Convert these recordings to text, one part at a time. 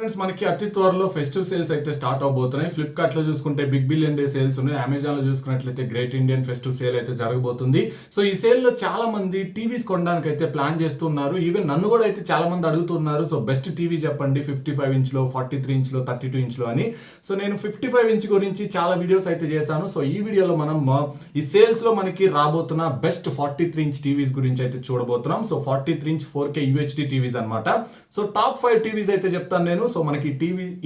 Friends మనకి అతి త్వరలో ఫెస్టివ్ సేల్స్ అయితే స్టార్ట్ అవబోతున్నాయి. ఫ్లిప్కార్ట్ లో చూసుకుంటే బిగ్ బిలియన్ డే సేల్స్ ఉన్నాయి. అమెజాన్ లో చూసుకున్నట్లయితే గ్రేట్ ఇండియన్ ఫెస్టివ్ సేల్ అయితే జరగబోతుంది. సో ఈ సేల్ లో చాలా మంది టీవీస్ కొనడానికి అయితే ప్లాన్ చేస్తున్నారు. ఈవెన్ నన్ను కూడా అయితే చాలా మంది అడుగుతున్నారు. సో బెస్ట్ టీవీ చెప్పండి 55 ఇంచ్ లో, 43 ఇంచ్ లో, 32 ఇంచ్ లో అని. సో నేను 55 ఇంచ్ గురించి చాలా వీడియోస్ అయితే చేశాను. సో ఈ వీడియోలో మనం ఈ సేల్స్ లో మనకి రాబోతున్న బెస్ట్ 43 ఇంచ్ టీవీస్ గురించి అయితే చూడబోతున్నాం. So 43 inch 4K UHD TVs అన్నమాట. సో టాప్ 5 టీవీస్ అయితే చెప్తాను నేను. సో మనకి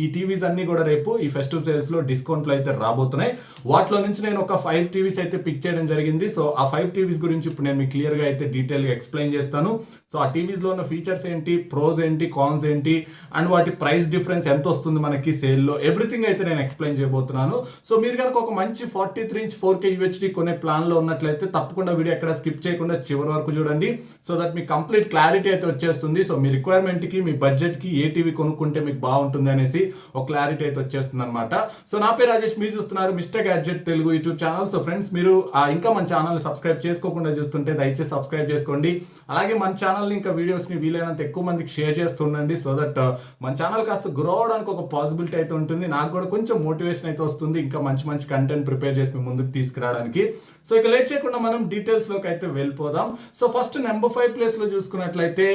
ఈ టీవీస్ అన్ని కూడా రేపు ఈ ఫెస్టివ్ సేల్స్ లో డిస్కౌంట్ లో అయితే రాబోతున్నాయి. వాటిలో నుంచి నేను ఒక 5 టీవీస్ అయితే పిక్ చేయడం జరిగింది. సో ఆ 5 టీవీస్ గురించి ఇప్పుడు నేను మీకు క్లియర్ గా అయితే డీటెయిల్ గా ఎక్స్ప్లెయిన్ చేస్తాను. సో ఆ టీవీస్ లో ఉన్న ఫీచర్స్ ఏంటి, ప్రోస్ ఏంటి, కాన్స్ ఏంటి, అండ్ వాటి ప్రైస్ డిఫరెన్స్ ఎంత వస్తుంది మనకి సేల్ లో, ఎవ్రీథింగ్ అయితే నేను ఎక్స్ప్లెయిన్ చేయబోతున్నాను. సో మీరు కనుక ఒక మంచి 43 ఇంచ్ 4K UHD కొనే ప్లాన్ లో ఉన్నట్లయితే తప్పకుండా వీడియో ఎక్కడ స్కిప్ చేయకుండా చివరి వరకు చూడండి. సో దట్ మీకు కంప్లీట్ క్లారిటీ అయితే వచ్చేస్తుంది. సో మీ రిక్వైర్మెంట్ కి, మీ బడ్జెట్ కి ఏ టీవీ కొనుక్కుంటే మీకు బాగుంటుంది అనేసి ఒక క్లారిటీ అయితే వచ్చేస్తుంది అనమాట. సో నా పేరు రాజేష్, మీరు చూస్తున్నారు mister gadget Telugu YouTube channel. So friends, మీరు ఇంకా మన ఛానల్ సబ్స్క్రైబ్ చేసుకోకుండా చూస్తుంటే దయచేసి సబ్స్క్రైబ్ చేసుకోండి. అలాగే మన ఛానల్ ఇంకా వీడియోస్ ని వీలైనంత ఎక్కువ మందికి షేర్ చేస్తుండండి. సో దట్ మన ఛానల్ కాస్త గ్రో అవడానికి ఒక పాసిబిలిటీ అయితే ఉంటుంది. నాకు కూడా కొంచెం మోటివేషన్ అయితే వస్తుంది ఇంకా మంచి మంచి కంటెంట్ ప్రిపేర్ చేసి మీ ముందుకు తీసుకురావడానికి. సో ఇక లేట్ చేయకుండా మనం డీటెయిల్స్ లోకి అయితే వెళ్ళిపోదాం. సో ఫస్ట్ నెంబర్ 5 ప్లేస్ లో చూసుకున్నట్లయితే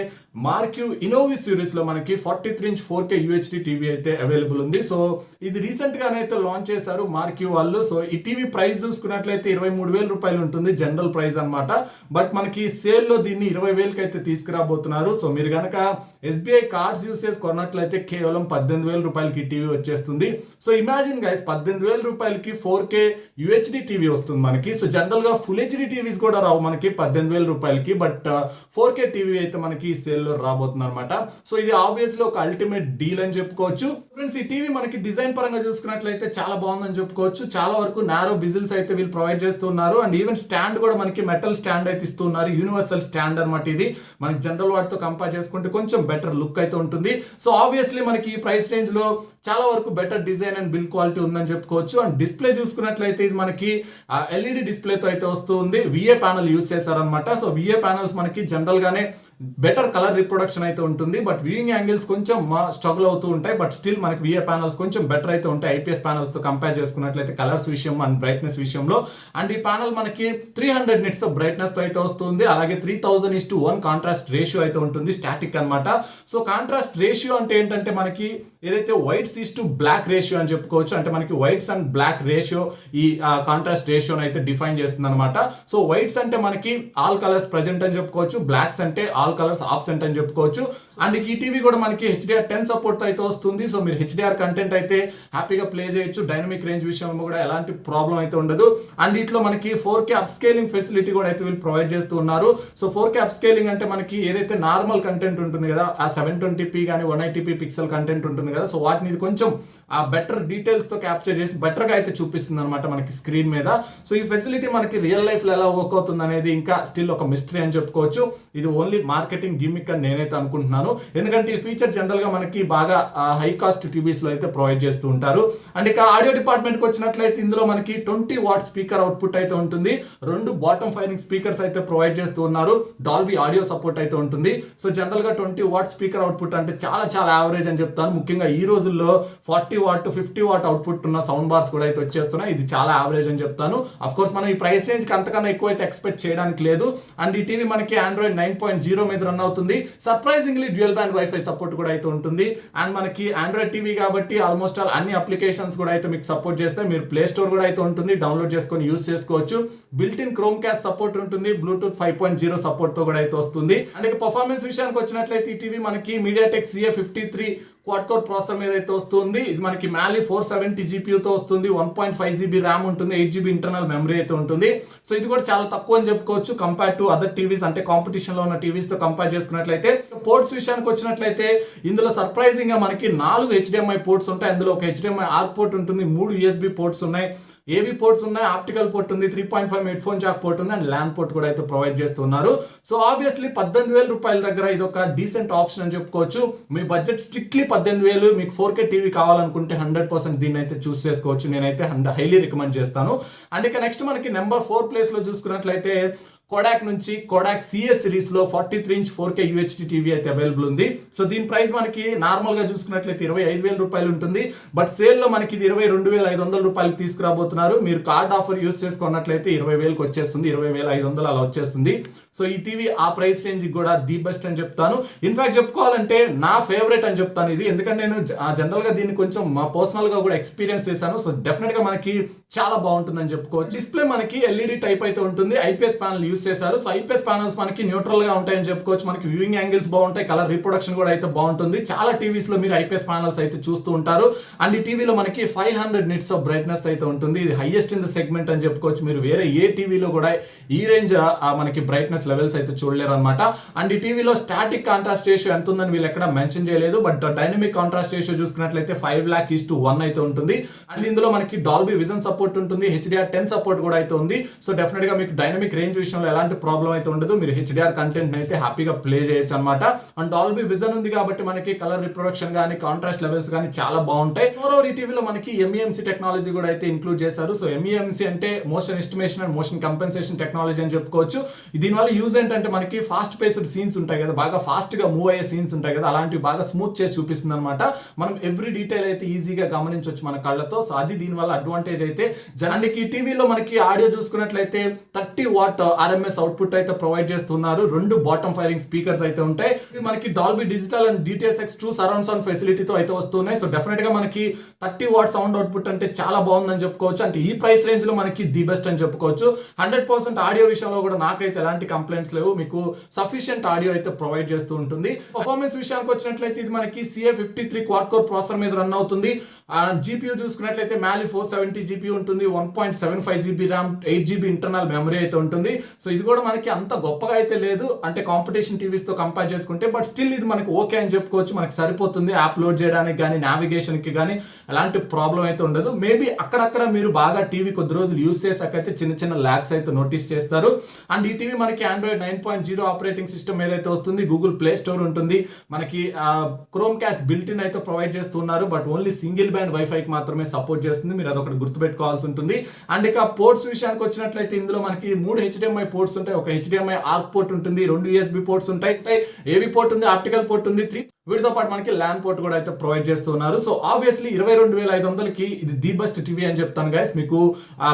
మార్క్యూ ఇన్నోవి సిరీస్ లో మనకి 43 ఇంచ్ 4K UHD టీవీ అయితే అవైలబుల్ ఉంది. సో ఇది రీసెంట్ గానే అయితే లాంచ్ చేశారు మార్క్యూ వాళ్ళు. సో ఈ టీవీ ప్రైస్ చూసుకున్నట్లయితే 23,000 రూపాయలు ఉంటుంది, జనరల్ ప్రైస్ అన్నమాట. బట్ మనకి సేల్ లో దీన్ని 20,000కి అయితే తీసుకురాబోతున్నారు. సో మీరు గనక SBI కార్డ్స్ యూసేజ్ కొన్నట్లయితే కేవలం 18,000 రూపాయలకి టీవీ వచ్చేస్తుంది. సో ఇమాజిన్ గైస్, 18,000 రూపాయలకి 4K UHD టీవీ వస్తుంది మనకి. సో జనరల్ గా ఫుల్ HD టీవీస్ కూడా రావు మనకి 18,000 రూపాయలకి. బట్ 4K టీవీ అయితే మనకి సేల్ లో రాబోతుంది అనమాట. సో ఇది ఆబ్వియస్లీ ఒక అల్టిమేట్ డీల్ అని చెప్పుకోవచ్చు. ఫ్రెండ్స్, ఈ టీవీ మనకి డిజైన్ పరంగా చూసుకున్నట్లయితే చాలా బాగుందని చెప్పుకోవచ్చు. చాలా వరకు నారో బిజిల్స్ అయితే వీళ్ళు ప్రొవైడ్ చేస్తున్నారు. అండ్ ఈవెన్ స్టాండ్ కూడా మనకి మెటల్ స్టాండ్ అయితే ఇస్తున్నారు. యూనివర్సల్ స్టాండ్ అనమాట. ఇది మనకి జనరల్ వాటితో కంపేర్ చేసుకుంటే కొంచెం బెటర్ లుక్ అయితే ఉంటుంది. సో ఆబ్వియస్లీ మనకి ఈ ప్రైస్ రేంజ్ లో చాలా వరకు better design and build quality ఉందని చెప్పుకోవచ్చు. అండ్ డిస్ప్లే చూసుకున్నట్లయితే ఇది మనకి LED డిస్ప్లేతో అయితే వస్తుంది. VA ప్యానల్ యూస్ చేశారనమాట. సో VA ప్యానల్స్ మనకి జనరల్ గానే బెటర్ కలర్ రిప్రొడక్షన్ అయితే ఉంటుంది. బట్ వ్యూయింగ్ యాంగిల్స్ కొంచెం స్ట్రగుల్ అవుతూ ఉంటాయి. బట్ స్టిల్ మనకి VA ప్యానల్స్ కొంచెం బెటర్ అయితే ఉంటాయి IPS ప్యానల్స్ తో కంపేర్ చేసుకున్నట్లయితే కలర్స్ విషయం అండ్ బ్రైట్నెస్ విషయంలో. అండ్ ఈ ప్యానల్ మనకి 300 నిట్స్ ఆఫ్ బ్రైట్నెస్ తో అయితే వస్తుంది. అలాగే 3000:1 కాంట్రాస్ట్ రేషియో అయితే ఉంటుంది, స్టాటిక్ అనమాట. సో కాంట్రాస్ట్ రేషియో అంటే ఏంటంటే మనకి ఏదైతే whites is to black ratio అని చెప్పుకోవచ్చు. అంటే మనకి వైట్స్ అండ్ బ్లాక్ రేషియో ఈ కాంట్రాస్ట్ రేషియోని అయితే డిఫైన్ చేస్తుంది అనమాట. సో వైట్స్ అంటే మనకి ఆల్ కలర్స్ ప్రెజెంట్ అని చెప్పుకోవచ్చు, బ్లాక్స్ అంటే ఆల్ కలర్స్ ఆబ్సెంట్ అని చెప్పుకోవచ్చు. అండ్ ఈ టీవీ కూడా మనకి HDR10 సపోర్ట్ అయితే వస్తుంది. సో మీరు HDR కంటెంట్ అయితే హ్యాపీగా ప్లే చేయొచ్చు. డైనమిక్ రేంజ్ విషయంలో కూడా ఎలాంటి ప్రాబ్లం అయితే ఉండదు. అండ్ ఇట్లో మనకి 4K అప్ స్కేలింగ్ ఫెసిలిటీ కూడా అయితే వీళ్ళు ప్రొవైడ్ చేస్తూ ఉన్నారు. సో 4K అప్ స్కేలింగ్ అంటే మనకి ఏదైతే నార్మల్ కంటెంట్ ఉంటుంది కదా, ఆ 720p కానీ 180p పిక్సెల్ కంటెంట్ ఉంటుంది కదా, సో వాటిని ఇది కొంచెం ఆ బెటర్ డీటెయిల్స్ తో క్యాప్చర్ చేసి బెటర్ గా అయితే చూపిస్తుంది అనమాట మనకి స్క్రీన్ మీద. సో ఈ ఫెసిలిటీ మనకి రియల్ లైఫ్ లో ఎలా వర్క్ అవుతుంది అనేది ఇంకా స్టిల్ ఒక మిస్టరీ అని చెప్పుకోవచ్చు. ఇది ఓన్లీ మార్కెటింగ్ గిమిక్ అని నేనైతే అనుకుంటున్నాను. ఎందుకంటే ఈ ఫీచర్ జనరల్ గా మనకి బాగా హై కాస్ట్ టీవీస్ లో అయితే ప్రొవైడ్ చేస్తూ ఉంటారు. అండ్ ఇక ఆడియో డిపార్ట్మెంట్ కి వచ్చినట్లయితే ఇందులో మనకి 20 వాట్ స్పీకర్ అవుట్పుట్ అయితే ఉంటుంది. 2 బాటమ్ ఫైరింగ్ స్పీకర్స్ అయితే ప్రొవైడ్ చేస్తూ ఉన్నారు. డాల్బీ ఆడియో సపోర్ట్ అయితే ఉంటుంది. సో జనరల్ గా 20 వాట్ స్పీకర్ అవుట్పుట్ అంటే చాలా చాలా యావరేజ్ అని చెప్తాను. ముఖ్యంగా ఈ రోజుల్లో 40 వాట్ 50 వాట్ అవుట్పుట్ ఉన్న సౌండ్ బార్స్ కూడా అయితే వచ్చేస్తున్నాయి. ఇది చాలా యావరేజ్ అని చెప్తాను. అఫ్ కోర్స్ మనం ఈ ప్రైస్ రేంజ్ కి అంతకన్నా ఎక్కువ అయితే ఎక్స్పెక్ట్ చేయడానికి లేదు. అండ్ ఈ టీవీ మనకి Android 9.0 మీద రన్ అవుతుంది. Surprisingly dual band wifi support కూడా అయితే ఉంటుంది. అండ్ మనకి ఆండ్రాయిడ్ టీవీ కాబట్టి ఆల్మోస్ట్ ఆల్ అన్ని అప్లికేషన్స్ కూడా అయితే మీకు సపోర్ట్ చేస్తాయి. మీరు ప్లే స్టోర్ కూడా అయితే ఉంటుంది, డౌన్లోడ్ చేసుకొని యూస్ చేసుకోవచ్చు. Built in chrome caste support ఉంటుంది. బ్లూటూత్ 5.0 సపోర్ట్ తో కూడా అయితే వస్తుంది. అండ్ ఇక పర్ఫార్మెన్స్ విషయానికి వచ్చినట్లయితే ఈ టీవీ మనకి MediaTek CA53 quad core processor మీద అయితే వస్తుంది. ఇది మనకి Mali 470 GPU తో వస్తుంది. 1.5 GB ర్యామ్ ఉంటుంది, 8 GB ఇంటర్నల్ మెమరీ అయితే ఉంటుంది. సో ఇది కూడా చాలా తక్కువ అని చెప్పుకోవచ్చు కంపేర్ టు అదర్ టీవీస్, అంటే కాంపిటీషన్ లో ఉన్న టీవీస్ తో కంపేర్ చేసుకున్నట్లయితే. పోర్ట్స్ విషయానికి వచ్చినట్లయితే ఇందులో సర్ప్రైజింగ్ గా మనకి 4 HDMI పోర్ట్స్ ఉంటాయి. అందులో ఒక HDMI ఆర్క్ పోర్ట్ ఉంటుంది, 3 USB పోర్ట్స్ ఉన్నాయి, AV పోర్ట్స్ ఉన్నాయి, ఆప్టికల్ పోర్ట్ ఉంది, 3.5 హెడ్ ఫోన్ జాక్ పోర్ట్ ఉంది, అండ్ ల్యాన్ పోర్ట్ కూడా అయితే ప్రొవైడ్ చేస్తున్నారు. సో ఆబ్వియస్లీ 18,000 రూపాయల దగ్గర ఇది ఒక డీసెంట్ ఆప్షన్ అని చెప్పుకోవచ్చు. మీ బడ్జెట్ స్ట్రిక్ట్లీ 18,000, మీకు 4K టీవీ కావాలనుకుంటే 100% దీన్ని అయితే చూస్ చేసుకోవచ్చు. నేనైతే హైలీ రికమెండ్ చేస్తాను. అండ్ ఇక నెక్స్ట్ మనకి నెంబర్ 4 ప్లేస్ లో చూసుకున్నట్లయితే కోడాక్ నుంచి కోడాక్ సిఎస్ సిరీస్ లో 43" 4K UHD టీవీ అయితే అవైలబుల్ ఉంది. సో దీని ప్రైస్ మనకి నార్మల్ గా చూసుకున్నట్లయితే 25,000 రూపాయలు ఉంటుంది. బట్ సేల్ లో మనకి ఇది 22,500 రూపాయలు తీసుకురాబోతున్నారు. మీరు కార్డ్ ఆఫర్ యూస్ చేసుకున్నట్లయితే 20,000కి వచ్చేస్తుంది, 20,500 అలా వచ్చేస్తుంది. సో ఈ టీవీ ఆ ప్రైస్ రేంజ్ కూడా ది బెస్ట్ అని చెప్తాను. ఇన్ఫాక్ట్ చెప్పుకోవాలంటే నా ఫేవరెట్ అని చెప్తాను ఇది, ఎందుకంటే నేను జనరల్ గా దీన్ని కొంచెం మా పర్సనల్ గా కూడా ఎక్స్పీరియన్స్ చేశాను. సో డెఫినెట్ గా మనకి చాలా బాగుంటుందని చెప్పుకోవచ్చు. డిస్ప్లే మనకి ఎల్ఈడి టైప్ అయితే ఉంటుంది, ఐపీఎస్ ప్యానల్ యూస్ చేశారు. సో ఐపీఎస్ ప్యానల్స్ మనకి న్యూట్రల్ గా ఉంటాయని చెప్పుకోవచ్చు. మనకి వ్యూయింగ్ యాంగిల్స్ బాగుంటాయి, కలర్ రీప్రొడక్షన్ కూడా అయితే బాగుంటుంది. చాలా టీవీస్ లో మీరు ఐపీఎస్ ప్యానల్స్ అయితే చూస్తూ ఉంటారు. అండ్ ఈ టీవీలో మనకి 500 nits ఆఫ్ బ్రైట్నెస్ అయితే ఉంటుంది. ఇది హైయెస్ట్ ఇన్ ద సెగ్మెంట్ అని చెప్పుకోవచ్చు. మీరు వేరే ఏ టీవీలో కూడా ఈ రేంజ్ మనకి బ్రైట్నెస్ లెవెల్స్ అయితే చూడలేరు అనమాట. అండ్ ఈ టీవీలో స్టాటిక్ కాంట్రాస్ట్ రేషియో ఎంత ఉందని వీళ్ళు ఎక్కడ మెన్షన్ చేయలేదు. బట్ డైనమిక్ కాంట్రాస్ట్ రేషియో చూసుకున్నట్లయితే 5:1 అయితే ఉంటుంది. అండ్ ఇందులో మనకి డాల్బీ విజన్ సపోర్ట్ ఉంటుంది, HDR10 సపోర్ట్ కూడా అయితే ఉంది. సో డెఫినెట్ గా మీకు డైనమిక్ రేంజ్ విషయంలో ఎలాంటి ప్రాబ్లం అయితే ఉండదు. మీరు HDR కంటెంట్ అయితే హ్యాపీగా ప్లే చేయొచ్చు అనమాట. అండ్ డాల్బీ విజన్ ఉంది కాబట్టి మనకి కలర్ రిప్రొడక్షన్ కానీ కాంట్రాస్ట్ లెవెల్స్ కానీ చాలా బాగుంటాయి. మోరోవర్ ఈ టీవీలో మనకి MEMC టెక్నాలజీ కూడా అయితే ఇంక్లూడ్ చేశారు. సో MEMC అంటే motion estimation and motion compensation technology అని చెప్పుకోవచ్చు. దీనివల్ల యూజ్ ఏంటంటే మనకి ఫాస్ట్ పేస్డ్ సీన్స్ ఉంటాయి కదా, బాగా ఫాస్ట్ గా మూవ్ అయ్యే సీన్స్ ఉంటాయి కదా, అలాంటివి బాగా స్మూత్ చేసి చూపిస్తుంది అనమాట. మనం ఎవ్రీ డీటెయిల్ అయితే ఈజీగా గమనించవచ్చు మన కళ్ళతో. సో అది దీనివల్ల అడ్వాంటేజ్ అయితే జనానికి. టీవీలో మనకి ఆడియో చూసుకున్నట్లయితే 30 వాట్ RMS అవుట్పుట్ అయితే ప్రొవైడ్ చేస్తున్నారు. 2 బాటమ్ ఫైరింగ్ స్పీకర్స్ అయితే ఉంటాయి. మనకి Dolby digital and DTS:X 2 surround sound ఫెసిలిటీతో అయితే వస్తున్నాయి. సో డెఫినెట్ గా మనకి 30 వాట్ సౌండ్ అవుట్పుట్ అంటే చాలా బాగుందని చెప్పుకోవచ్చు. అంటే ఈ ప్రైస్ రేంజ్ లో మనకి ది బెస్ట్ అని చెప్పుకోవచ్చు. 100% ఆడియో విషయంలో కూడా నాకైతే ఎలాంటి కంప్లైంట్స్ లేవు. మీకు సఫిషియెంట్ ఆడియో అయితే ప్రొవైడ్ చేస్తూ ఉంటుంది. పర్ఫార్మెన్స్ విషయానికి వచ్చినట్లయితే ఇది మనకి CA53 క్వాడ్ కోర్ ప్రాసెసర్ మీద రన్ అవుతుంది. GPU చూసుకున్నట్లయితే Mali 470 GPU ఉంటుంది, 1.75 GB RAM, 8 GB internal memory అయితే ఉంటుంది. సో ఇది కూడా మనకి అంత గొప్పగా అయితే లేదు అంటే కాంపిటీషన్ టీవీస్ తో కంపేర్ చేసుకుంటే. బట్ స్టిల్ ఇది మనకి ఓకే అని చెప్పుకోవచ్చు. మనకి సరిపోతుంది యాప్ లోడ్ చేయడానికి కానీ నావిగేషన్ కి కానీ ఎలాంటి ప్రాబ్లం అయితే ఉండదు. మేబీ అక్కడక్కడ మీరు బాగా టీవీ కొద్ది రోజులు యూస్ చేసాకైతే చిన్న చిన్న ల్యాగ్స్ అయితే నోటీస్ చేస్తారు. అండ్ ఈ టీవీ మనకి Android 9.0 ఆపరేటింగ్ సిస్టమ్ ఏదైతే వస్తుంది, గూగుల్ ప్లే స్టోర్ ఉంటుంది, మనకి క్రోమ్ కాస్ట్ బిల్ట్ ఇన్ అయితే ప్రొవైడ్ చేస్తున్నారు. బట్ ఓన్లీ సింగిల్ బ్యాండ్ వైఫైకి మాత్రమే సపోర్ట్ చేస్తుంది. మీరు అదొకటి గుర్తుపెట్టుకోవాల్సి ఉంటుంది. అండ్ ఇక పోర్ట్స్ విషయానికి వచ్చినట్లయితే ఇందులో మనకి 3 HDMI పోర్ట్స్ ఉంటాయి, ఒక HDMI ఆర్క్ పోర్ట్ ఉంటుంది, 2 USB పోర్ట్స్ ఉంటాయి, AV పోర్ట్ ఉంది, ఆప్టికల్ పోర్ట్ ఉంది, 3 వీటితో పాటు మనకి ల్యాన్ పోర్ట్ కూడా అయితే ప్రొవైడ్ చేస్తున్నారు. సో ఆబ్వియస్లీ 22,500కి ఇది ది బెస్ట్ టీవీ అని చెప్తాను గైస్. మీకు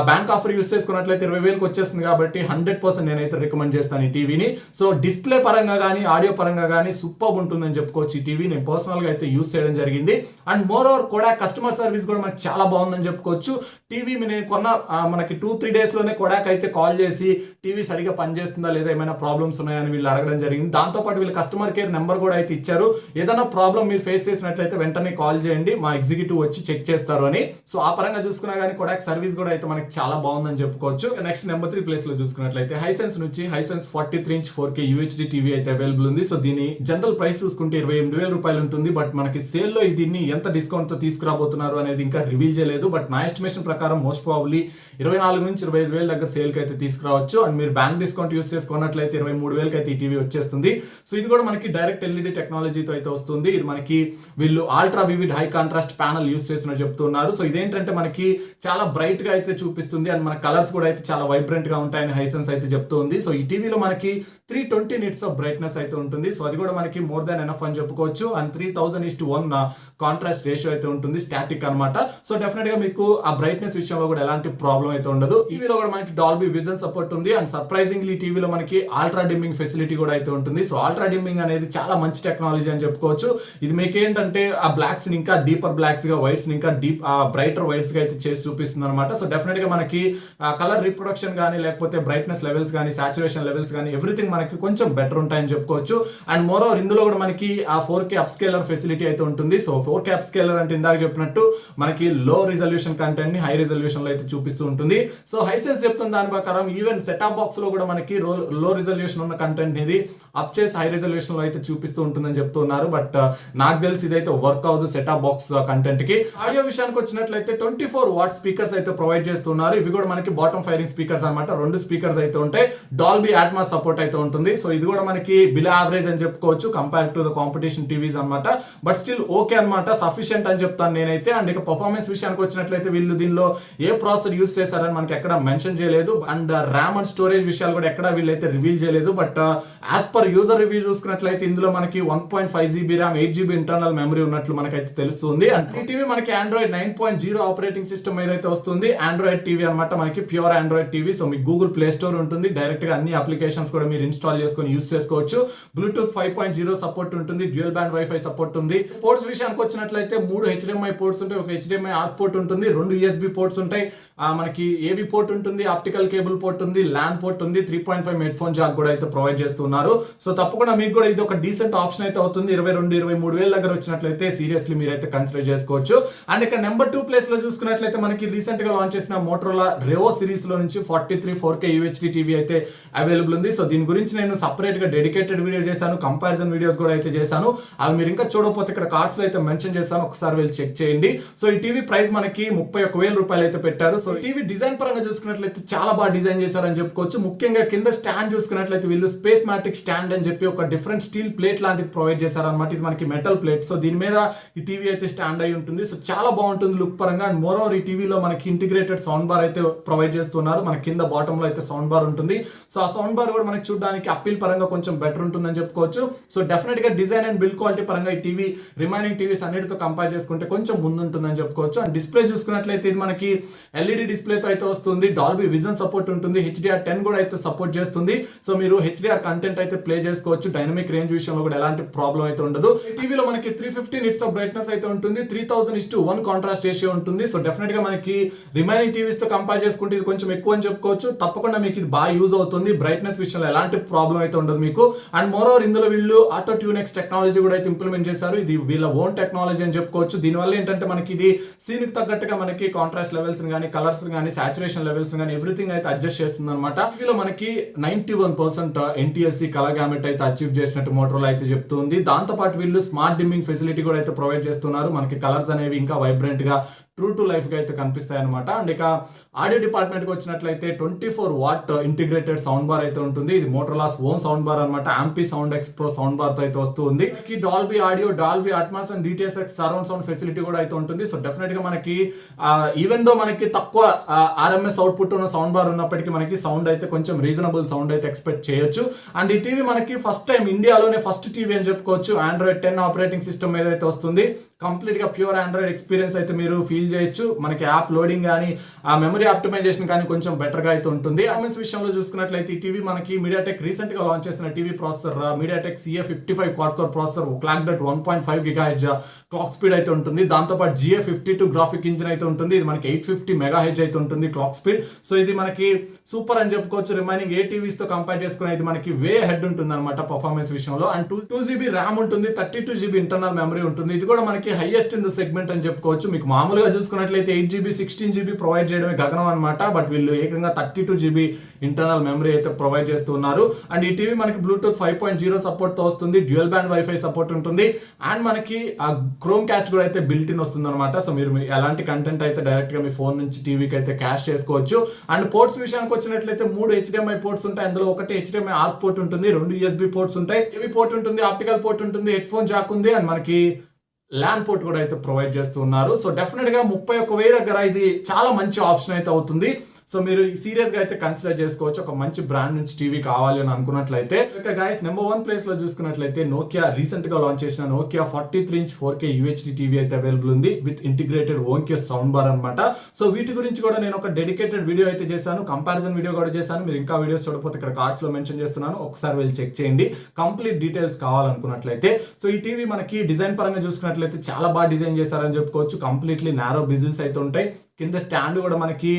బ్యాంక్ ఆఫర్ యూస్ చేసుకున్నట్లయితే 20,000కి వచ్చేస్తుంది కాబట్టి 100% నేనైతే రికమెండ్ చేస్తాను ఈ టీవీని. సో డిస్ప్లే పరంగా కానీ ఆడియో పరంగా కానీ సూపర్ ఉంటుందని చెప్పుకోవచ్చు. ఈ టీవీ నేను పర్సనల్ గా అయితే యూస్ చేయడం జరిగింది. And moreover Kodak customer service కూడా మనకి చాలా బాగుందని చెప్పుకోవచ్చు. టీవీ నేను కొన్న మనకి 2-3 days లోనే కోడాక్ అయితే కాల్ చేసి టీవీ సరిగా పనిచేస్తుందా లేదా, ఏమైనా ప్రాబ్లమ్స్ ఉన్నాయని వీళ్ళు అడగడం జరిగింది. దాంతోపాటు వీళ్ళు కస్టమర్ కేర్ నెంబర్ కూడా అయితే ఇచ్చారు. ఏదైనా ప్రాబ్లం మీరు ఫేస్ చేసినట్లయితే వెంటనే కాల్ చేయండి, మా ఎగ్జిక్యూటివ్ వచ్చి చెక్ చేస్తారు అని. సో ఆ పరంగా చూసుకున్నా కానీ కోడాక్ సర్వీస్ కూడా అయితే మనకి చాలా బాగుందని చెప్పుకోవచ్చు. నెక్స్ట్ నెంబర్ 3 ప్లేస్ లో చూసుకున్నట్లయితే హైసెన్స్ నుంచి హైసెన్స్ 43" 4K UHD టీవీ అయితే అవైలబుల్ ఉంది. సో దీని జనరల్ ప్రైస్ చూసుకుంటే 28,000 రూపాయలు ఉంటుంది. బట్ మనకి సేల్ లో దీన్ని ఎంత డిస్కౌంట్ తో తీసుకురాబోతున్నారు అనేది ఇంకా రివీల్ చేయలేదు. బట్ నా ఎస్టిమేషన్ ప్రకారం మోస్ట్ ప్రాబబ్లీ 24 నుంచి 25,000 దగ్గర సేల్ కి అయితే తీసుకురావచ్చు. అండ్ మీరు బ్యాంక్ డిస్కౌంట్ యూస్ చేసుకున్నట్లయితే 23,000కి అయితే ఈ టీవీ వచ్చేస్తుంది. సో ఇది కూడా మనకి డైరెక్ట్ LED టెక్నాలజీతో అయితే వస్తుంది. ఇది మనకి వీళ్ళు ultra vivid high contrast panel use చేస్తున్నారు చెప్తున్నారు. సో ఇదేంటంటే మనకి చాలా బ్రైట్ గా అయితే చూపిస్తుంది అండ్ మన కలర్స్ కూడా అయితే చాలా వైబ్రెంట్ గా ఉంటాయని హైసెన్స్ అయితే చెప్తుంది. సో ఈ టీవీలో మనకి 320 nits ఆఫ్ బ్రైట్నెస్ అయితే ఉంటుంది. సో అది కూడా మనకి మోర్ దాన్ ఎనఫ్ అని చెప్పుకోవచ్చు. అండ్ 3000:1 కాంట్రాస్ట్ రేషియో అయితే ఉంటుంది, స్టాటిక్ అనమాట. సో డెఫినెట్ గా మీకు ఆ బ్రైట్నెస్ విషయంలో కూడా ఎలాంటి ప్రాబ్లం అయితే ఉండదు. టీవీలో కూడా మనకి డాల్బీ విజన్ సపోర్ట్ ఉంది. అండ్ సర్ప్రైజింగ్లీ టీవీలో మనకి అల్ట్రా డిమ్మింగ్ ఫెసిలిటీ కూడా అయితే ఉంటుంది. సో అల్ట్రా డిమ్మింగ్ అనేది చాలా మంచి టెక్నాలజీ అని చెప్పుకోవచ్చు. ఇది మీకు ఏంటంటే ఆ బ్లాక్స్ ని ఇంకా డీపర్ బ్లాక్స్ గా, వైట్స్ ని ఇంకా డీప్ బ్రైటర్ వైట్స్ గా అయితే చేసి చూపిస్తుంది అనమాట. సో డెఫినెట్ గా మనకి కలర్ రిప్రొడక్షన్ కానీ లేకపోతే బ్రైట్నెస్ లెవెల్స్ కానీ సాచురేషన్ లెవెల్స్ కానీ ఎవ్రీథింగ్ మనకి కొంచెం బెటర్ ఉంటాయని చెప్పుకోవచ్చు. అండ్ మోర్ ఓవర్ ఇందులో కూడా మనకి ఆ 4K అప్స్కేలర్ ఫెసిలిటీ అయితే ఉంటుంది. సో 4K అప్స్కేలర్ అంటే ఇందాక చెప్పినట్టు మనకి లో రిజల్యూషన్ కంటెంట్ ని హై రిజల్యూషన్ లో అయితే చూపిస్తూ ఉంటుంది. సో హైసెన్స్ చెప్తున్న దాని ప్రకారం ఈవెన్ సెటాప్ బాక్స్ లో కూడా మనకి లో రిజల్యూషన్ ఉన్న కంటెంట్ ఇది అప్ చేసి హై రిజల్యూషన్ లో అయితే చూపిస్తూ ఉంటుందని చెప్తున్నారు. చేస్తున్నారు. బట్ నాకు తెలిసి ఇదైతే వర్క్ అవ్వదు సెటప్ బాక్స్ కంటెంట్ కి. ఆడియో విషయానికి వచ్చినట్లయితే 24 వాట్ స్పీకర్స్ అయితే ప్రొవైడ్ చేస్తున్నారు. ఇవి కూడా మనకి బాటమ్ ఫైరింగ్ స్పీకర్స్ అనమాట. 2 స్పీకర్స్ అయితే ఉంటాయి. డాల్బీ అట్మాస్ సపోర్ట్ అయితే ఉంటుంది. సో ఇది కూడా మనకి బిలో యావరేజ్ అని చెప్పుకోవచ్చు compare to the competition TVs అనమాట. బట్ స్టిల్ ఓకే అనమాట, సఫిషియంట్ అని చెప్తాను నేనైతే. అండ్ ఇక పర్ఫార్మెన్స్ విషయానికి వచ్చినట్లయితే వీళ్ళు దీనిలో ఏ ప్రాసెసర్ యూస్ చేశారని మనకి ఎక్కడ మెన్షన్ చేయలేదు. అండ్ ర్యామ్ అండ్ స్టోరేజ్ విషయాలు కూడా ఎక్కడ వీళ్ళైతే రివీల్ చేయలేదు. But as per user review చూసుకున్నట్లయితే ఇందులో మనకి 1.5 GB RAM, 8 GB internal memory ఉన్నట్లు మనకైతే తెలుస్తుంది. అండ్ ఈ టీవీ మనకి ఆండ్రాయిడ్ 9.0 ఆపరేటింగ్ సిస్టమ్ ఏదైతే వస్తుంది, ఆండ్రాయిడ్ టీవీ అనమాట, మనకి ప్యూర్ ఆండ్రాయిడ్ టీవీ. సో మీకు గూగుల్ ప్లే స్టోర్ ఉంటుంది, డైరెక్ట్ గా అన్ని అప్లికేషన్స్ కూడా మీరు ఇన్స్టాల్ చేసుకొని యూస్ చేసుకోవచ్చు. బ్లూటూత్ 5.0 సపోర్ట్ ఉంటుంది, డ్యూయల్ బ్యాండ్ వైఫై సపోర్ట్ ఉంది. పోర్ట్స్ విషయానికి వచ్చినట్లయితే 3 HDMI పోర్ట్స్ ఉంటాయి, ఒక HDMI ఆర్క్ పోర్ట్ ఉంటుంది, 2 USB పోర్ట్స్ ఉంటాయి, మనకి ఏవి పోర్ట్ ఉంటుంది, ఆప్టికల్ కేబుల్ పోర్ట్ ఉంది, ల్యాన్ పోర్ట్ ఉంది, 3.5 హెడ్ ఫోన్ జాక్ కూడా అయితే ప్రొవైడ్ చేస్తున్నారు. సో తప్పకుండా మీకు కూడా ఇది ఒక డీసెంట్ ఆప్షన్ అయితే అవుతుంది. 22-23 వేల దగ్గర వచ్చినట్లయితే సీరియస్లీ మీరైతే కన్సిడర్ చేసుకోవచ్చు. అండ్ ఇక నెంబర్ 2 ప్లేస్ లో చూసుకున్నట్లయితే మనకి రీసెంట్ గా లాంచ్ చేసిన మోటరోలా రెవో సిరీస్ లో నుంచి 43 4K UHD టీవీ అయితే అవైలబుల్ ఉంది. సో దీని గురించి నేను సపరేట్ గా డెడికేటెడ్ వీడియో చేశాను, కంపారిజన్ వీడియోస్ కూడా అయితే చేశాను. అవి మీరు ఇంకా చూడకపోతే ఇక్కడ కార్డ్స్ లో అయితే మెన్షన్ చేశాను, ఒకసారి వెళ్ళి చెక్ చేయండి. సో ఈ టీవీ ప్రైస్ మనకి 31,000 రూపాయలు అయితే పెట్టారు. సో టీవీ డిజైన్ పరంగా చూసుకున్నట్లయితే చాలా బాగా డిజైన్ చేశారని చెప్పుకోవచ్చు. ముఖ్యంగా కింద స్టాండ్ చూసుకున్నట్లయితే వీళ్ళు స్పేస్ మ్యాటిక్ స్టాండ్ అని చెప్పి ఒక డిఫరెంట్ స్టీల్ ప్లేట్ లాంటిది ప్రొవైడ్ చేశారనమాట. ఇది మనకి మెటల్ ప్లేట్. సో దీని మీద ఈ టీవీ అయితే స్టాండ్ అయి ఉంటుంది. సో చాలా బాగుంటుంది లుక్ పరంగా. అండ్ మోర్ ఓవర్ ఈ టీవీలో మనకి ఇంటిగ్రేటెడ్ సౌండ్ బార్ అయితే ప్రొవైడ్ చేస్తున్నారు. మన కింద బాటమ్ లో అయితే సౌండ్ బార్ ఉంటుంది. సో ఆ సౌండ్ బార్ కూడా మనకి చూడడానికి అప్పీల్ పరంగా కొంచెం బెటర్ ఉంటుందని చెప్పుకోవచ్చు. సో డెఫినెట్ గా డిజైన్ అండ్ బిల్డ్ క్వాలిటీ పరంగా ఈ టీవీ రిమైనింగ్ టీవీస్ అన్నిటితో కంపేర్ చేసుకుంటే కొంచెం ముందు ఉంటుందని చెప్పుకోవచ్చు. అండ్ డిస్ప్లే చూసుకున్నట్లయితే ఇది మనకి ఎల్ఈడి డిస్ప్లేతో అయితే వస్తుంది, డాల్బీ విజన్ సపోర్ట్ ఉంటుంది, HDR10 కూడా అయితే సపోర్ట్ చేస్తుంది. సో మీరు HDR కంటెంట్ అయితే ప్లే చేసుకోవచ్చు. డైనమిక్ రేంజ్ విషయంలో కూడా ఎలాంటి ప్రాబ్లం అయితే ఉండదు. టీవీలో మనకి 350 నిట్స్ ఆఫ్ బ్రైట్నెస్ అయితే ఉంటుంది, 3000:1 కాంట్రాస్ట్ రేషియో ఉంటుంది. సో డెఫినెట్ గా మనకి రిమైనింగ్ టీవీస్ తో కంపేర్ చేసుకుంటే ఇది కొంచెం ఎక్కువ అని చెప్పుకోవచ్చు. తప్పకుండా మీకు ఇది బాగా యూజ్ అవుతుంది. బ్రైట్నెస్ విషయంలో ఎలాంటి ప్రాబ్లం అయితే ఉండదు మీకు. అండ్ మోర్ ఓవర్ ఇందులో వీళ్ళు ఆటో ట్యూనెక్స్ టెక్నాలజీ కూడా అయితే ఇంప్లిమెంట్ చేశారు. ఇది వీళ్ళ ఓన్ టెక్నాలజీ అని చెప్పుకోవచ్చు. దీనివల్ల ఏంటంటే మనకి ఇది సీన్ కి తగ్గట్టుగా మనకి కాంట్రాస్ట్ లెవెల్స్ కానీ, కలర్స్ కానీ, సాచురేషన్ లెవెల్స్ కానీ ఎవ్రీథింగ్ అయితే అడ్జస్ట్ చేస్తుంది అనమాట. టీవీలో మనకి 91% NTSC కలర్ గ్యామెట్ అయితే అచీవ్ చేసినట్టు మోటరోలా అయితే చెప్తుంది. దాంతో పాటు వీళ్ళు స్మార్ట్ డిమ్మింగ్ ఫెసిలిటీ కూడా అయితే ప్రొవైడ్ చేస్తున్నారు. మనకి కలర్స్ అనేవి ఇంకా వైబ్రెంట్ గా ట్రూ టు లైఫ్ గా అయితే కనిపిస్తాయి అనమాట. అండ్ ఇక ఆడియో డిపార్ట్మెంట్ కి వచ్చినట్లయితే 24 వాట్ ఇంటిగ్రేటెడ్ సౌండ్ బార్ అయితే ఉంటుంది. ఇది మోటరోలాస్ ఓన్ సౌండ్ బార్ అనమాట. యాంపీ sound X pro sound bar తో అయితే వస్తుంది. Dolby audio, Dolby Atmos and DTS:X surround sound facility కూడా అయితే ఉంటుంది. సో డెఫినెట్ గా మనకి ఈవెన్ దో మనకి తక్కువ RMS అవుట్పుట్ ఉన్న సౌండ్ బార్ ఉన్నప్పటికీ మనకి సౌండ్ అయితే కొంచెం రీజనబుల్ సౌండ్ అయితే ఎక్స్పెక్ట్ చేయొచ్చు. అండ్ ఈ టీవీ మనకి ఫస్ట్ టైం ఇండియాలోనే ఫస్ట్ టీవీ అని చెప్పుకోవచ్చు. ఆండ్రాయిడ్ 10 ఆపరేటింగ్ సిస్టమ్ ఏదైతే వస్తుంది, కంప్లీట్ గా ప్యూర్ ఆండ్రాయిడ్ ఎక్స్పీరియన్స్ అయితే మీరు ఫీల్ చేయొచ్చు. మనకి యాప్ లోడింగ్ కానీ, ఆ మెమరీ ఆప్టిమైజేషన్ కానీ కొంచెం బెటర్ గా అయితే ఉంటుంది. RMS విషయంలో చూసుకున్నట్లయితే ఈ టీవీ మనకి మీడియాటెక్ రీసెంట్ గా లాంచ్ చేసిన TV processor MediaTek CA55 quad core processor, clock డట్ 1.5 GHz క్లాక్ స్పీడ్ అయితే ఉంటుంది. దాంతో పాటు GA52 గ్రాఫిక్ ఇంజిన్ అయితే ఉంటుంది. ఇది మనకి 850 MHz అయితే ఉంటుంది క్లాక్ స్పీడ్. సో ఇది మనకి సూపర్ అని చెప్పుకోవచ్చు. రిమైనింగ్ ఏ టీవీస్ తో కంపేర్ చేసుకుని ఇది మనకి వే హెడ్ ఉంటుంది అనమాట పర్ఫార్మెన్స్ విషయంలో. అండ్ 2 GB ర్యామ్ ఉంటుంది, 32 GB ఇంటర్నల్ మెమరీ ఉంటుంది. ఇది కూడా మనకి హైయెస్ట్ ఇన్ ద సెగ్మెంట్ అని చెప్పుకోవచ్చు. మీకు మామూలుగా చూసుకున్నట్లయితే 8 GB 16 GB ప్రొవైడ్ చేయడమే గగనం అనమాట. బట్ వీళ్ళు ఏకంగా 32 GB ఇంటర్నల్ మెమరీ అయితే ప్రొవైడ్ చేస్తున్నారు. అండ్ ఈ టీవీ మనకి బ్లూటూత్ 5.0 సపోర్ట్ తో వస్తుంది, డ్యూయల్ బ్యాండ్ వైఫై సపోర్ట్ ఉంటుంది. అండ్ మనకి క్రోమ్ కాస్ట్ కూడా అయితే బిల్ట్ ఇన్ వస్తుంది అనమాట. సో మీరు ఎలాంటి కంటెంట్ అయితే డైరెక్ట్ గా మీ ఫోన్ నుంచి టీవీకి అయితే క్యాష్ చేసుకోవచ్చు. అండ్ పోర్ట్స్ విషయానికి వచ్చినట్లయితే 3 HDMI పోర్ట్స్ ఉంటాయి. అందులో ఒకటి HDMI ఆర్క్ పోర్ట్ ఉంటుంది, 2 USB పోర్ట్స్ ఉంటాయి, ఏవి పోర్ట్ ఉంటుంది, ఆప్టికల్ పోర్ట్ ఉంటుంది, హెడ్ ఫోన్ జాక్ ఉంది, అండ్ మనకి ల్యాన్ పోర్ట్ కూడా అయితే ప్రొవైడ్ చేస్తున్నారు. సో డెఫినెట్ గా 31,000 దగ్గర ఇది చాలా మంచి ఆప్షన్ అయితే అవుతుంది. సో మీరు సీరియస్ గా అయితే కన్సిడర్ చేసుకోవచ్చు. ఒక మంచి బ్రాండ్ నుంచి టీవీ కావాలి అని అనుకున్నట్లయితే. ఇక గైస్ నెంబర్ 1 ప్లేస్ లో చూసుకున్నట్లయితే నోకియా రీసెంట్ గా లాంచ్ చేసిన నోకియా 43" 4K UHD టీవీ అయితే అవైలబుల్ ఉంది విత్ ఇంటిగ్రేటెడ్ ఓంక్యో సౌండ్ బార్ అనమాట. సో వీటి గురించి కూడా నేను ఒక డెడికేటెడ్ వీడియో అయితే చేశాను, కంపారిజన్ వీడియో కూడా చేశాను. మీరు ఇంకా వీడియోస్ చూడకపోతే ఇక్కడ కార్డ్స్ లో మెన్షన్ చేస్తున్నాను, ఒకసారి వెళ్ళి చెక్ చేయండి కంప్లీట్ డీటెయిల్స్ కావాలనుకున్నట్లయితే. సో ఈ టీవీ మనకి డిజైన్ పరంగా చూసుకున్నట్లయితే చాలా బాగా డిజైన్ చేశారని చెప్పుకోవచ్చు. కంప్లీట్లీ నారో బిజిల్స్ అయితే ఉంటాయి. కింద స్టాండ్ కూడా మనకి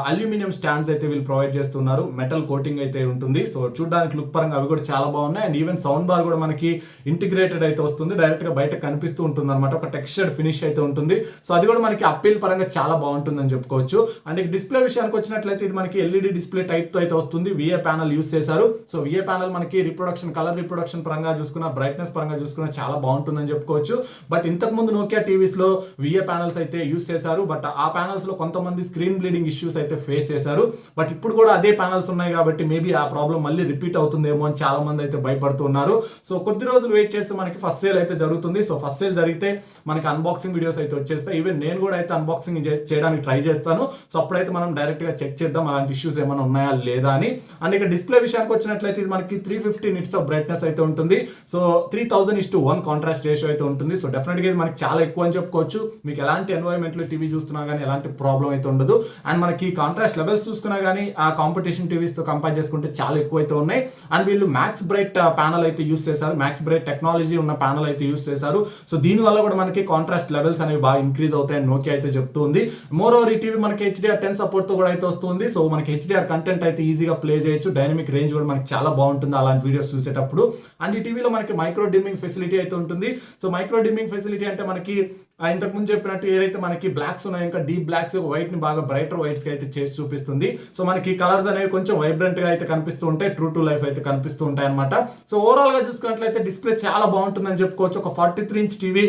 అల్యూమినియం స్టాండ్స్ అయితే వీళ్ళు ప్రొవైడ్ చేస్తున్నారు, మెటల్ కోటింగ్ అయితే ఉంటుంది. సో చూడడానికి లుక్ పరంగా అవి కూడా చాలా బాగున్నాయి. అండ్ ఈవెన్ సౌండ్ బార్ కూడా మనకి ఇంటిగ్రేటెడ్ అయితే వస్తుంది, డైరెక్ట్ గా బయట కనిపిస్తూ ఉంటుంది అనమాట, ఒక టెక్స్చర్డ్ ఫినిష్ అయితే ఉంటుంది. సో అది కూడా మనకి అప్పీల్ పరంగా చాలా బాగుంటుందని చెప్పుకోవచ్చు. అండ్ డిస్ప్లే విషయానికి వచ్చినట్లయితే ఇది మనకి ఎల్ఈడి డిస్ప్లే టైప్ తో అయితే వస్తుంది, విఏ ప్యానల్ యూస్ చేశారు. సో విఏ ప్యానల్ మనకి రిప్రొడక్షన్, కలర్ రిప్రొడక్షన్ పరంగా చూసుకున్న, బ్రైట్నెస్ పరంగా చూసుకున్న చాలా బాగుంటుందని చెప్పుకోవచ్చు. బట్ ఇంతకు ముందు నోకియా టీవీస్ లో విఏ ప్యానల్స్ అయితే యూస్ చేశారు, బట్ ఆ ప్యానల్స్ లో కొంతమంది స్క్రీన్ బ్లీడింగ్ ఇష్యూస్ అయితే ఫేస్ చేశారు. బట్ ఇప్పుడు కూడా అదే ప్యానల్స్ ఉన్నాయి కాబట్టి మేబీ ఆ ప్రాబ్లం మళ్ళీ రిపీట్ అవుతుందేమో అని చాలా మంది అయితే భయపడుతున్నారు. సో కొద్ది రోజులు వెయిట్ చేస్తే మనకి ఫస్ట్ సేల్ అయితే జరుగుతుంది. సో ఫస్ట్ సేల్ జరిగితే మనకి అన్బాక్సింగ్ వీడియోస్ అయితే వచ్చేస్తాయి. ఈవెన్ నేను కూడా అయితే అన్బాక్సింగ్ చేయడానికి ట్రై చేస్తాను. సో అప్పుడైతే మనం డైరెక్ట్ గా చెక్ చేద్దాం అలాంటి ఇష్యూస్ ఏమైనా ఉన్నాయా లేదా అని. అండ్ ఇక డిస్ప్లే విషయానికి వచ్చినట్లయితే ఇది మనకి 350 నిట్స్ ఆఫ్ బ్రైట్నెస్ అయితే ఉంటుంది. సో 3000:1 కాంట్రాస్ట్ రేషియో అయితే ఉంటుంది. సో డెఫినెట్ గా ఇది మనకి చాలా ఎక్కువ అని చెప్పుకోవచ్చు. మీకు ఎలాంటి ఎన్వైరన్మెంట్ లో టీవీ చూస్తున్నా కానీ ఎలాంటి ప్రాబ్లం అయితే ఉండదు. అండ్ మనకి కాంట్రాస్ట్ లెవెల్స్ చూసుకున్నా కానీ ఆ కాంపిటీషన్ టీవీస్ తో కంపేర్ చేసుకుంటే చాలా ఎక్కువ అయితే ఉన్నాయి. అండ్ వీళ్ళు మ్యాక్స్ బ్రైట్ ప్యానల్ అయితే యూస్ చేశారు, మ్యాక్స్ బ్రైట్ టెక్నాలజీ ఉన్న ప్యానల్ అయితే యూస్ చేశారు. సో దీని వల్ల కూడా మనకి కాంట్రాస్ట్ లెవెల్స్ అనేవి బాగా ఇంక్రీజ్ అవుతాయని నోకియా అయితే చెప్తుంది. మోర్ ఓవర్ ఈ టీవీ మనకి HDR10 సపోర్ట్ తో కూడా అయితే వస్తుంది. సో మనకి HDR కంటెంట్ అయితే ఈజీగా ప్లే చేయొచ్చు, డైనమిక్ రేంజ్ కూడా మనకి చాలా బాగుంటుంది అలాంటి వీడియోస్ చూసేటప్పుడు. అండ్ ఈ టీవీలో మనకి మైక్రో డిమ్మింగ్ ఫెసిలిటీ అయితే ఉంటుంది. సో మైక్రో డిమ్మింగ్ ఫెసిలిటీ అంటే మనకి ఇంతకు ముందు చెప్పినట్టు ఏదైతే మనకి బ్లాక్స్ ఉన్నాయో ఇంకా డీప్ బ్లాక్స్ వైట్ ని బాగా బ్రైటర్ వైట్స్ కి అయితే చేసి చూపిస్తుంది. సో మనకి కలర్స్ అనేవి కొంచెం వైబ్రెంట్ గా అయితే కనిపిస్తూ ఉంటాయి, ట్రూ టు లైఫ్ అయితే కనిపిస్తూ ఉంటాయి అనమాట. సో ఓవరాల్ గా చూసుకున్నట్లయితే డిస్ప్లే చాలా బాగుంటుందని చెప్పుకోవచ్చు. ఒక 43 ఇంచ్ టీవీ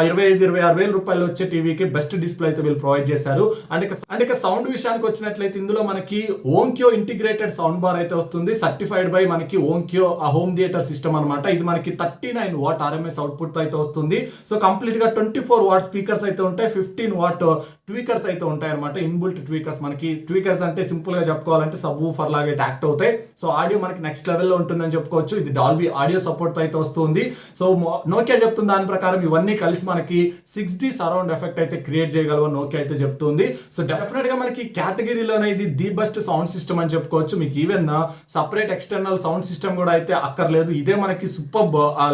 25-26 వేల రూపాయలు వచ్చే టీవీకి బెస్ట్ డిస్ప్లే అయితే వీళ్ళు ప్రొవైడ్ చేశారు. అండ్ ఇక సౌండ్ విషయానికి వచ్చినట్లయితే ఇందులో మనకి ఓంక్యో ఇంటిగ్రేటెడ్ సౌండ్ బార్ అయితే వస్తుంది, సర్టిఫైడ్ బై మనకి ఓంక్యో హోమ్ థియేటర్ సిస్టమ్ అనమాట. ఇది మనకి 39 వాట్ RMS అవుట్పుట్ అయితే వస్తుంది. సో కంప్లీట్ గా 24 వాట్ స్పీకర్స్ అయితే ఉంటాయి, 15 వాట్ ట్వీకర్స్ అయితే ఉంటాయి అనమాట, ఇన్బుల్ట్ ట్వీకర్స్. మనకి ట్వీకర్స్ అంటే సింపుల్ గా చెప్పుకోవాలంటే సబ్ వూఫర్ లాగా అయితే యాక్ట్ అవుతాయి. సో ఆడియో మనకి నెక్స్ట్ లెవెల్ లో ఉంటుందని చెప్పుకోవచ్చు. ఇది డాల్బీ ఆడియో సపోర్ట్ అయితే వస్తుంది. సో నోకియా చెప్తున్న దాని ప్రకారం ఇవన్నీ కలిసి మనకి 6D సరౌండ్ ఎఫెక్ట్ అయితే క్రియేట్ చేయగలవని నోకియా అయితే చెప్తుంది. సో డెఫినెట్ గా మనకి కేటగిరీలోనే ఇది ది బెస్ట్ సౌండ్ సిస్టమ్ అని చెప్పుకోవచ్చు. మీకు even separate external sound system కూడా అయితే అక్కర్లేదు, ఇదే మనకి సూపర్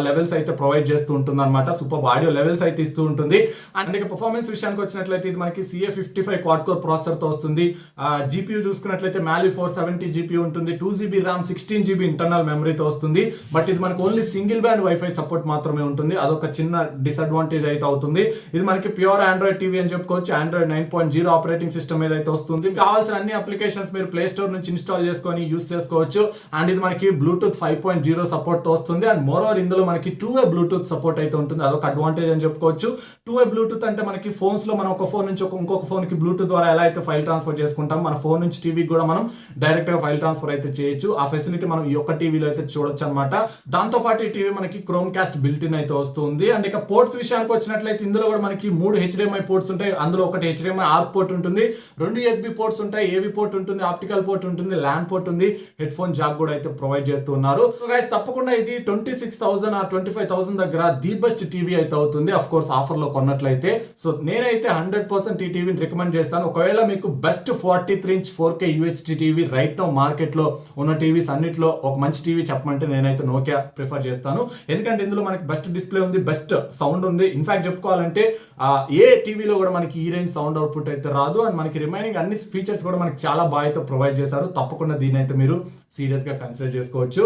లెవెల్స్ అయితే ప్రొవైడ్ చేస్తూ ఉంటుంది అనమాట, సూపర్ ఆడియో లెవెల్స్ అయితే ఇస్తూ ఉంటుంది. అండ్ ఇక పర్ఫార్మెన్స్ విషయానికి వచ్చినట్లయితే ఇది మనకి CA55 క్వాడ్ కోర్ ప్రాసెసర్ తో వస్తుంది. GPU చూసుకున్నట్లయితే Mali 470 GPU ఉంటుంది, 2GB RAM 16GB ఇంటర్నల్ మెమరీతో వస్తుంది. బట్ ఇది మనకి only single band wifi support మాత్రమే ఉంటుంది, అదొక చిన్న డిసడ్వాంటేజ్ అయితే అవుతుంది. ఇది మనకి ప్యూర్ ఆండ్రాయిడ్ టీవీ అని చెప్పుకోవచ్చు. ఆండ్రాయిడ్ 9.0 ఆపరేటింగ్ సిస్టమ్ ఏదైతే వస్తుంది, కావాల్సిన అన్ని అప్లికేషన్స్ మీరు ప్లే స్టోర్ నుంచి ఇన్స్టాల్ చేసుకొని యూస్ చేసుకోవచ్చు. అండ్ ఇది మనకి బ్లూటూత్ 5.0 సపోర్ట్ తో వస్తుంది. అండ్ మోర్ ఓవర్ ఇందులో మనకి 2-way బ్లూటూత్ సపోర్ట్ అయితే ఉంటుంది, అదొక అడ్వాంటేజ్ అని చెప్పుకోవచ్చు. 2-way బ్లూటూత్ అంటే మనకి ఫోన్స్ లో మనం ఒక ఫోన్ నుంచి ఇంకొక ఫోన్ కి బ్లూటూత్ ద్వారా ఎలా అయితే ఫైల్ ట్రాన్స్ఫర్ చేసుకుంటాం, మన ఫోన్ నుంచి టీవీకి కూడా మనం డైరెక్ట్ గా ఫైల్ ట్రాన్స్ఫర్ అయితే చేయొచ్చు. ఆ ఫెసిలిటీ మనం ఈ ఒక్క టీవీలో అయితే చూడొచ్చు అనమాట. దాంతో పాటు ఈ టీవీ మనకి క్రోమ్ కాస్ట్ బిల్ట్ ఇన్ అయితే వస్తుంది. అండ్ ఇక పోర్ట్స్ విషయానికి వచ్చినట్లయితే ఇందులో కూడా మనకి 3 HDMI పోర్ట్స్ ఉంటాయి. అందులో ఒకటి HDMI ఆర్క్ పోర్ట్ ఉంటుంది, 2 USB పోర్ట్స్ ఉంటాయి, AV పోర్ట్ ఉంటుంది, ఆప్టికల్ పోర్ట్ ఉంటుంది, ల్యాన్ పోర్ట్ ఉంది, హెడ్ ఫోన్ జాక్ కూడా అయితే ప్రొవైడ్ చేస్తున్నారు. సో గైస్ తప్పకుండా ఇది 26,000 or 25,000 దగ్గర ది బెస్ట్ టీవీ అయితే అవుతుంది, అఫ్ కోర్స్ ఆఫర్ లో కొన్నట్లయితే. సో నేనైతే 100% ఈ టీవీని రికమెండ్ చేస్తాను. ఒకవేళ మీకు best 43 inch 4K UHD TV right now market లో ఉన్న టీవీస్ అన్నిట్లో ఒక మంచి టీవీ చెప్పమంటే నేనైతే నోకియా ప్రిఫర్ చేస్తాను. ఎందుకంటే ఇందులో మనకి బెస్ట్ డిస్ప్లే ఉంది, బెస్ట్ సౌండ్ ఉంది. ఇన్ఫాక్ట్ చెప్పుకోవాలంటే ఏ టీవీలో కూడా మనకి ఈ రేంజ్ సౌండ్ అవుట్పుట్ అయితే రాదు. అండ్ మనకి రిమైనింగ్ అన్ని ఫీచర్స్ కూడా మనకి చాలా బాగా అయితే ప్రొవైడ్ చేశారు. తప్పకుండా దీని అయితే మీరు సీరియస్ గా కన్సిడర్ చేసుకోవచ్చు.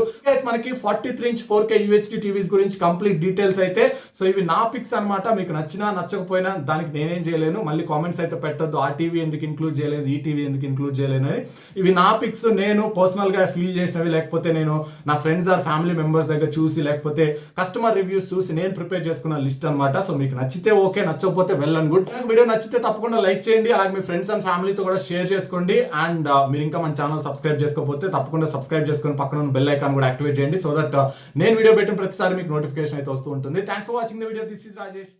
మనకి 43 ఇంచ్ 4K UHD టీవీస్ గురించి కంప్లీట్ డీటెయిల్స్ అయితే. సో ఇవి నా పిక్స్ అనమాట, మీకు నచ్చినా నచ్చకపోయినా దానికి నేనేం చేయలేను. మళ్ళీ కామెంట్స్ అయితే పెట్టొద్దు, ఆ టీవీ ఎందుకు ఇంక్లూడ్ చేయలేదు, ఈ టీవీ ఎందుకు ఇంక్లూడ్ చేయలేదు అని. ఇవి నా పిక్స్, నేను పర్సనల్ గా ఫీల్ చేసినవి, లేకపోతే నేను నా ఫ్రెండ్స్ ఆర్ ఫ్యామిలీ మెంబర్స్ దగ్గర చూసి, లేకపోతే కస్టమర్ రివ్యూస్ చూసి నేను ప్రిపేర్ చేసుకున్న లిస్ట్ అనమాట. సో మీకు నచ్చితే ఓకే, నచ్చకపోతే వెల్ అండ్ గుడ్. వీడియో నచ్చితే తప్పకుండా లైక్ చేయండి, అలాగే మీ ఫ్రెండ్స్ అండ్ ఫ్యామిలీతో కూడా షేర్ చేసుకోండి. అండ్ మీరు ఇంకా మన ఛానల్ సబ్స్క్రైబ్ చేసుకోకపోతే తప్పకుండా సబ్స్క్రైబ్ చేసుకొని పక్కన ఉన్న బెల్ ఐకాన్ కూడా యాక్టివేట్ చేయండి, సో దట్ నేను వీడియో పెట్టిన ప్రతిసారి మీకు నోటిఫికేషన్ అయితే వస్తూ ఉంటుంది. Thanks for watching the video. This is Rajesh.